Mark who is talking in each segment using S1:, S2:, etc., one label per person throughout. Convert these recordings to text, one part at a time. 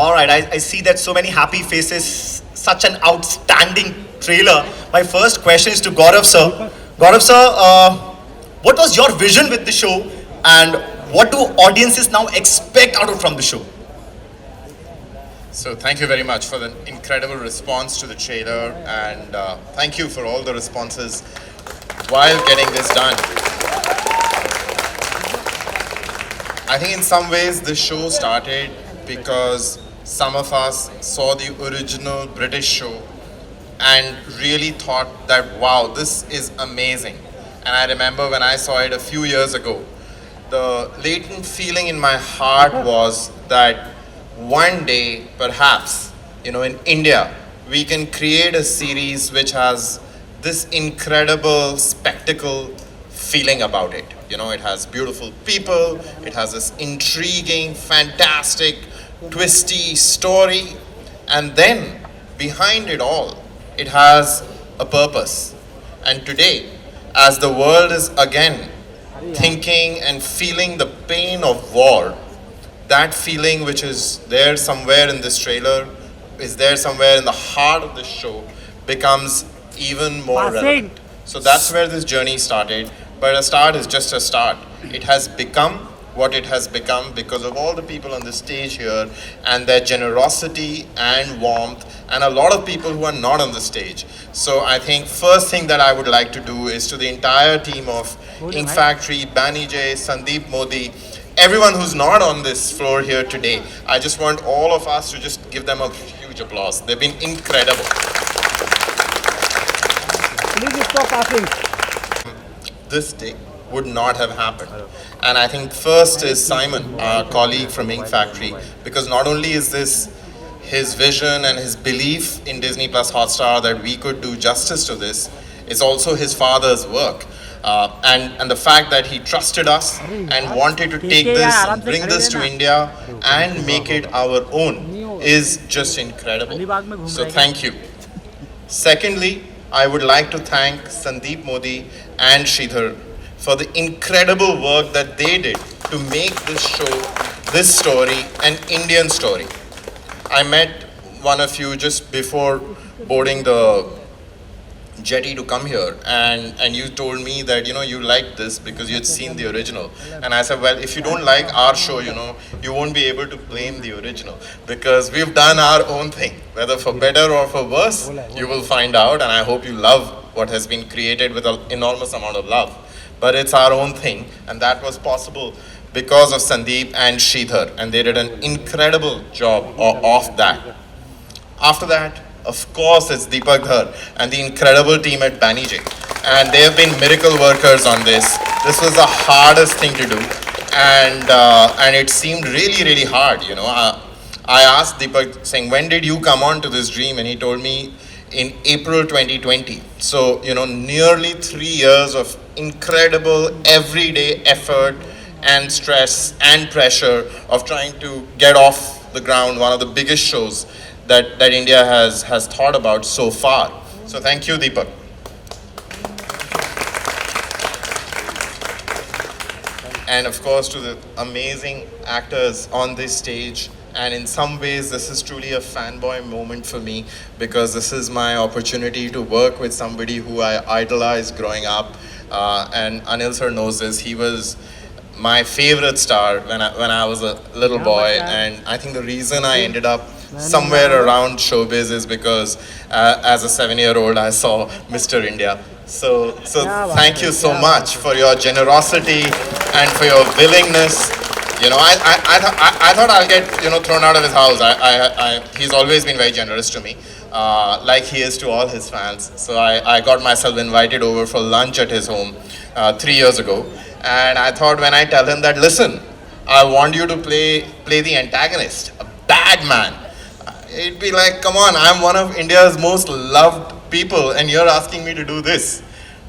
S1: All right, I see that so many happy faces, such an outstanding trailer. My first question is to Gaurav sir. Gaurav sir, what was your vision with the show, and what do audiences now expect out of from the show?
S2: So thank you very much for the incredible response to the trailer, and thank you for all the responses while getting this done. I think in some ways this show started because some of us saw the original British show and really thought that, wow, this is amazing. And I remember when I saw it a few years ago, the latent feeling in my heart was that one day, perhaps, in India, we can create a series which has this incredible spectacle feeling about it. It has beautiful people, it has this intriguing, fantastic, twisty story, and then behind it all, it has a purpose. And today, as the world is again thinking and feeling the pain of war, that feeling which is there somewhere in this trailer, is there somewhere in the heart of this show, becomes even more relevant. So that's where this journey started. But a start is just a start. It has become what it has become because of all the people on the stage here and their generosity and warmth, and a lot of people who are not on the stage. So I think first thing that I would like to do is to the entire team of Ink Factory, 𝗵𝗵𝗫, Sandeep Modi, everyone who's not on this floor here today, I just want all of us to just give them a huge applause. They've been incredible.
S3: Please stop laughing.
S2: This day would not have happened. And I think first is Simon, our colleague from Ink Factory, because not only is this his vision and his belief in Disney Plus Hotstar that we could do justice to this, it's also his father's work. And the fact that he trusted us and wanted to take this and bring this to India and make it our own is just incredible. So thank you. Secondly, I would like to thank Sandeep Modi and 𝗙់for the incredible work that they did to make this show, this story, an Indian story. I met one of you just before boarding the jetty to come here, and you told me that you liked this because you had seen the original. And I said, well, if you don't like our show, you won't be able to blame the original, because we've done our own thing, whether for better or for worse, you will find out. And I hope you love what has been created with an enormous amount of love. But it's our own thing, and that was possible because of Sandeep and 𝗙់, and they did an incredible job of that. After that, of course, it's Deepak and the incredible team at 𝗵𝗵𝗫, and they have been miracle workers on this. This was the hardest thing to do, and it seemed really, really hard. I asked Deepak, saying, when did you come on to this dream? And he told me in April 2020. So nearly 3 years of incredible everyday effort and stress and pressure of trying to get off the ground one of the biggest shows that India has thought about so far. So thank you, Deepak. And of course to the amazing actors on this stage. And in some ways this is truly a fanboy moment for me, because this is my opportunity to work with somebody who I idolized growing up. And Anil sir knows this. He was my favorite star when I was a little boy, and I think the reason I ended up somewhere around showbiz is because as a 7-year-old I saw Mr. India. So thank you so much for your generosity and for your willingness. I thought I'll get thrown out of his house. He's always been very generous to me, like he is to all his fans. So I got myself invited over for lunch at his home 3 years ago, and I thought, when I tell him that, listen, I want you to play the antagonist, a bad man, it'd be like, come on, I'm one of India's most loved people and you're asking me to do this.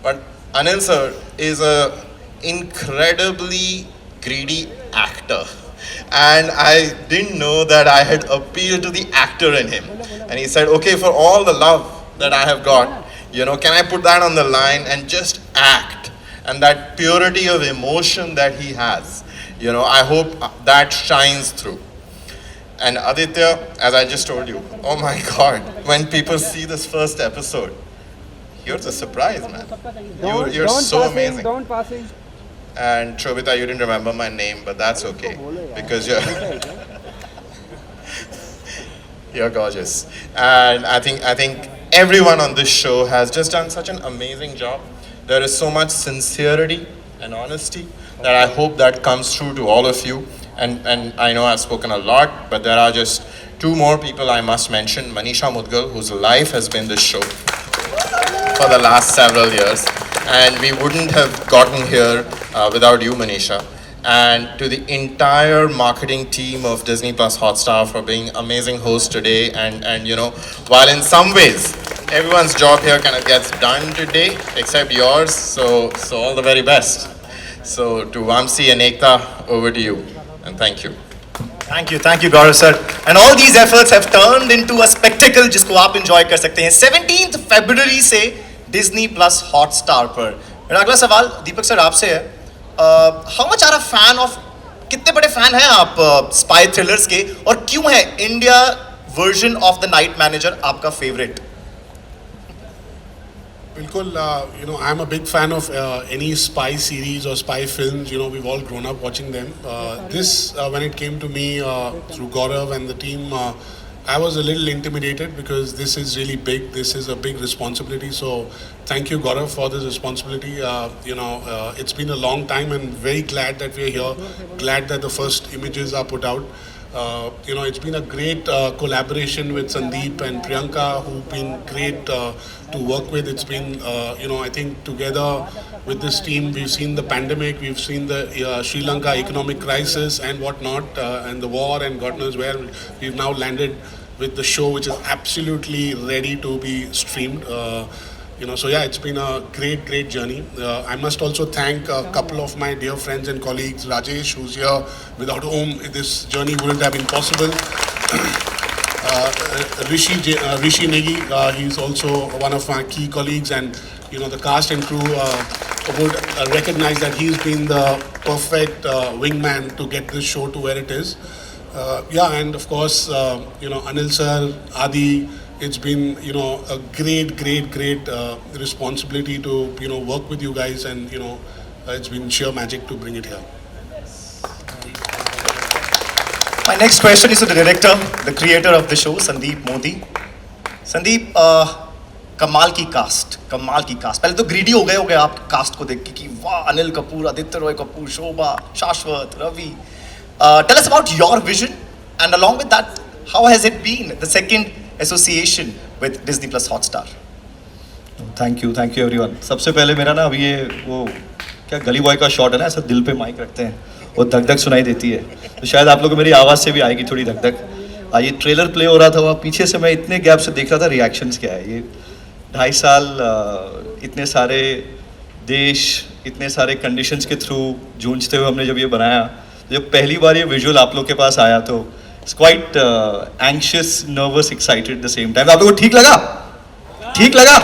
S2: But Anil sir is a incredibly greedy actor, and I didn't know that I had appealed to the actor in him. And he said, okay, for all the love that I have got, can I put that on the line and just act? And that purity of emotion that he has, I hope that shines through. And Aditya, as I just told you, oh my God, when people see this first episode, you're the surprise, man. You're so amazing.
S3: Don't passing.
S2: And 𝗙𝗵𝗲, you didn't remember my name, but that's okay because you're gorgeous. And I think everyone on this show has just done such an amazing job. There is so much sincerity and honesty that I hope that comes through to all of you. And I know I've spoken a lot, but there are just two more people I must mention. 𝗵𝗶 𝗵𝗏, whose life has been this show for the last several years. And we wouldn't have gotten here without you, 𝗵𝗶. And to the entire marketing team of Disney Plus Hotstar for being amazing hosts today. And you know, while in some ways, everyone's job here kind of gets done today, except yours, so all the very best. So to 𝗵𝗲 and 𝗂𝗽𝗍, over to you, and thank you.
S1: Thank you, Gaurav sir. And all these efforts have turned into a spectacle जिसको आप enjoy कर सकते हैं 17th February से Disney Plus Hotstar पर. मेरा अगला सवाल दीपक सर आपसे है. How much are a fan of, कितने बड़े fan हैं आप spy thrillers के, और क्यों है India version of The Night Manager आपका favorite?
S4: Bilkul, you know, I'm a big fan of any spy series or spy films. You know, we've all grown up watching them. When it came to me through Gaurav and the team, I was a little intimidated because this is really big. This is a big responsibility. So thank you, Gaurav, for this responsibility. You know, it's been a long time and very glad that we're here. Glad that the first images are put out. You know, it's been a great collaboration with Sandeep and Priyanka, who've been great to work with. It's been, you know, I think together with this team, we've seen the pandemic, we've seen the Sri Lanka economic crisis and whatnot, and the war, and God knows where. We've now landed with the show, which is absolutely ready to be streamed. You know, so yeah, it's been a great journey. I must also thank a couple of my dear friends and colleagues, Rajesh, who's here, without whom this journey wouldn't have been possible. 𝗙ષિ Negi, he's also one of my key colleagues, and you know, the cast and crew would recognize that he's been the perfect wingman to get this show to where it is. Yeah, and of course, you know, Anil sir, Adi. It's been, you know, a great responsibility to, you know, work with you guys, and you know, it's been sheer magic to bring it here.
S1: My next question is to the director, the creator of the show, Sandeep Modi. Sandeep, कमाल की cast. पहले तो greedy हो गए आप cast को देख के कि वाह, अनिल कपूर, आदित्य रॉय कपूर, शोभा, शाश्वत, Ravi. Tell us about your vision, and along with that, how has it been, the second association with Disney Plus Hotstar?
S5: Thank you everyone. सबसे पहले मेरा ना अभी ये वो क्या गली बॉय का शॉट है ना, ऐसा दिल पे माइक रखते हैं, वो धक धक सुनाई देती है, तो शायद आप लोगों को मेरी आवाज़ से भी आएगी थोड़ी धक धक. ये ट्रेलर प्ले हो रहा था, वहाँ पीछे से मैं इतने गैप से देख रहा था रिएक्शंस क्या है. ये 2.5 साल इतने सारे देश, इतने सारे कंडीशंस के थ्रू जूझते हुए हमने जब ये बनाया, जब पहली बार ये विजुअल आप लोग के पास आया तो it's quite anxious, nervous, excited the same time. आप लोगों को ठीक लगा?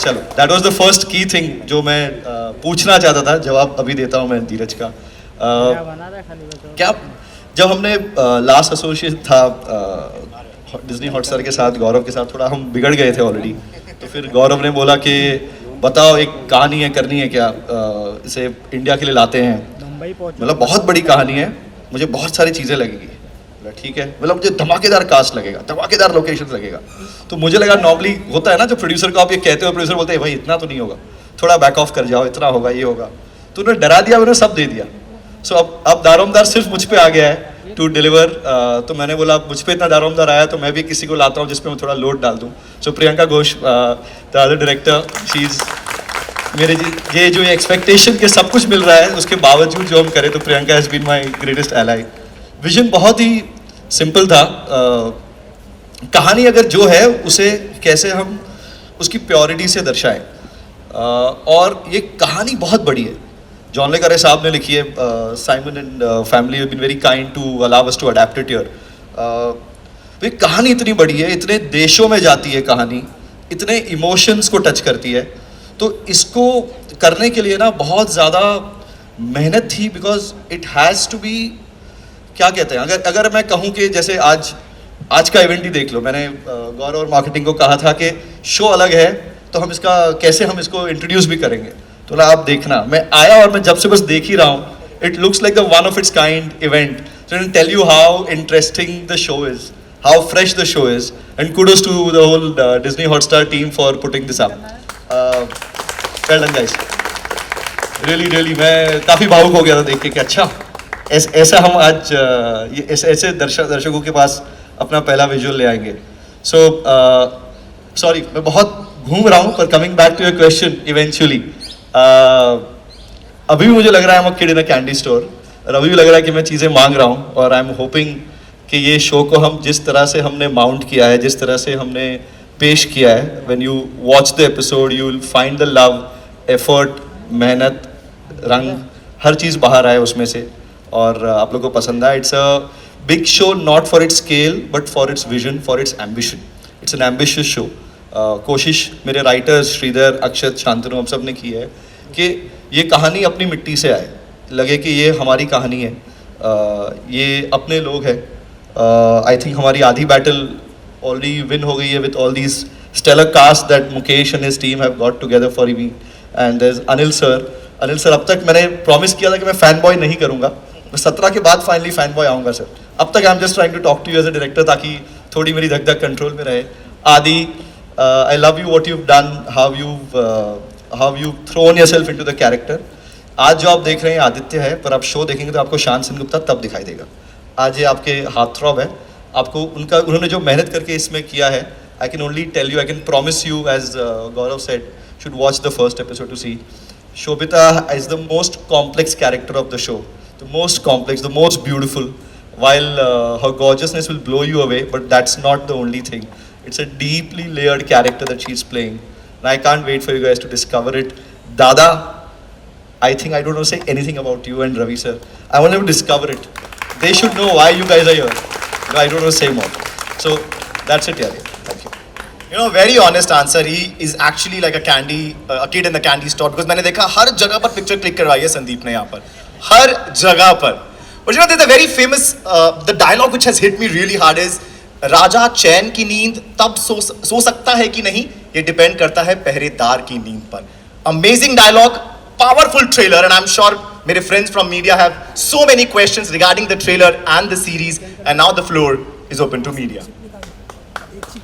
S5: चलो, that was the first key thing जो मैं पूछना चाहता था. जवाब अभी देता हूँ मैं धीरज का. क्या जब हमने लास्ट एसोसिएट था डिज्नी हॉटस्टार के साथ, गौरव के साथ थोड़ा हम बिगड़ गए थे ऑलरेडी, तो फिर गौरव ने बोला कि बताओ एक कहानी है, करनी है क्या, इसे इंडिया के लिए लाते हैं. मतलब बहुत बड़ी कहानी है, मुझे बहुत सारी चीज़ें लगेगी. ठीक है, मतलब मुझे धमाकेदार कास्ट लगेगा, धमाकेदार लोकेशन लगेगा. तो मुझे लगा नॉर्मली होता है ना, जो प्रोड्यूसर को आप ये कहते हो, प्रोड्यूसर बोलते हैं भाई इतना तो नहीं होगा, थोड़ा बैक ऑफ कर जाओ, इतना होगा, ये होगा. तो उन्होंने डरा दिया, उन्होंने सब दे दिया. सो अब दारोमदार सिर्फ मुझ पे आ गया है टू डिलीवर. तो मैंने बोला मुझ पे इतना दारोमदार आया तो मैं भी किसी को लाता हूँ जिसपे मैं थोड़ा लोड डाल दूँ. So Priyanka Ghosh, the other director, she is मेरे ये जो एक्सपेक्टेशन के सब कुछ मिल रहा है उसके बावजूद जो हम करें, तो Priyanka has been my greatest ally. Vision बहुत ही सिंपल था. कहानी अगर जो है उसे कैसे हम उसकी प्योरिटी से दर्शाएं, और ये कहानी बहुत बड़ी है. जॉन ले करे साहब ने लिखी है. Simon and family have been very kind to allow us to adapt it here. ये कहानी इतनी बड़ी है, इतने देशों में जाती है कहानी, इतने इमोशंस को टच करती है. तो इसको करने के लिए ना बहुत ज़्यादा मेहनत थी, because it has to be क्या कहते हैं, अगर अगर मैं कहूँ कि जैसे आज का इवेंट ही देख लो, मैंने गौरव और मार्केटिंग को कहा था कि शो अलग है तो हम इसका कैसे हम इसको इंट्रोड्यूस भी करेंगे, तो ना आप देखना, मैं आया और मैं जब से बस देख ही रहा हूँ, it looks like the one of its kind event. So I can tell you how interesting the show is, how fresh the show is, and kudos to the whole Disney Hotstar team for putting this up. Well done guys. Really मैं काफ़ी भावुक हो गया था देख के कि अच्छा ऐसा हम आज ये ऐसे दर्शकों के पास अपना पहला विजुअल ले आएंगे. So sorry मैं बहुत घूम रहा हूँ, पर coming back to your question eventually, अभी भी मुझे लग रहा है I'm a kid in a candy store. और अभी भी लग रहा है कि मैं चीज़ें मांग रहा हूँ, और आई एम होपिंग कि ये शो को हम जिस तरह से हमने माउंट किया है, जिस तरह से हमने पेश किया है, when you watch the episode you will find the love, effort, मेहनत, रंग, हर चीज़ बाहर आए उसमें से, और आप लोगों को पसंद आए. It's a big show not for its scale but for its vision, for its ambition. It's an ambitious show. कोशिश मेरे राइटर्स श्रीधर, अक्षत, शांतनु, हम सब ने की है कि ये कहानी अपनी मिट्टी से आए, लगे कि ये हमारी कहानी है, ये अपने लोग हैं. आई थिंक हमारी आधी बैटल ऑलरेडी विन हो गई है with all these stellar cast that Mukesh and his team have got together for me. And there is Anil sir. अब तक मैंने प्रॉमिस किया था कि मैं फैन बॉय नहीं करूँगा, मैं 17 के बाद फाइनली फैन बॉय आऊँगा सर. अब तक I am just trying to talk to you as a director, ताकि थोड़ी मेरी धक धक कंट्रोल में रहे. Adi, I love you what you done, how you thrown yourself into the character. आज जो आप देख रहे हैं आदित्य है, पर आप शो देखेंगे तो आपको शांत सेनगुप्ता तब दिखाई देगा. आज ये आपके हाथ थ्रॉब है, आपको उन्होंने जो मेहनत करके इसमें किया है, I can only tell you, I can promise you as Gaurav said, should watch the first episode to see. Sobhita is the most complex character of the show, the most complex, the most beautiful. While her gorgeousness will blow you away, but that's not the only thing. It's a deeply layered character that she's playing, and I can't wait for you guys to discover it. Dada, I think I don't want to say anything about you and Ravi sir. I want them to discover it. They should know why you guys are here. No, I don't want to say more. So that's it, yeah. Thank you.
S1: You know, very honest answer. He is actually like a kid in the candy store, because मैंने देखा हर जगह पर picture click करवाई है संदीप ने यहाँ पर, हर जगह पर. But you know, there's a very famous, the dialogue which has hit me really hard is, राजा चैन की नींद तब सो सकता है कि नहीं, ये डिपेंड करता है पहरेदार की नींद पर. Amazing dialogue, powerful trailer, and I'm sure मेरे friends from media have so many questions regarding the trailer and the series, and now the floor is open to media.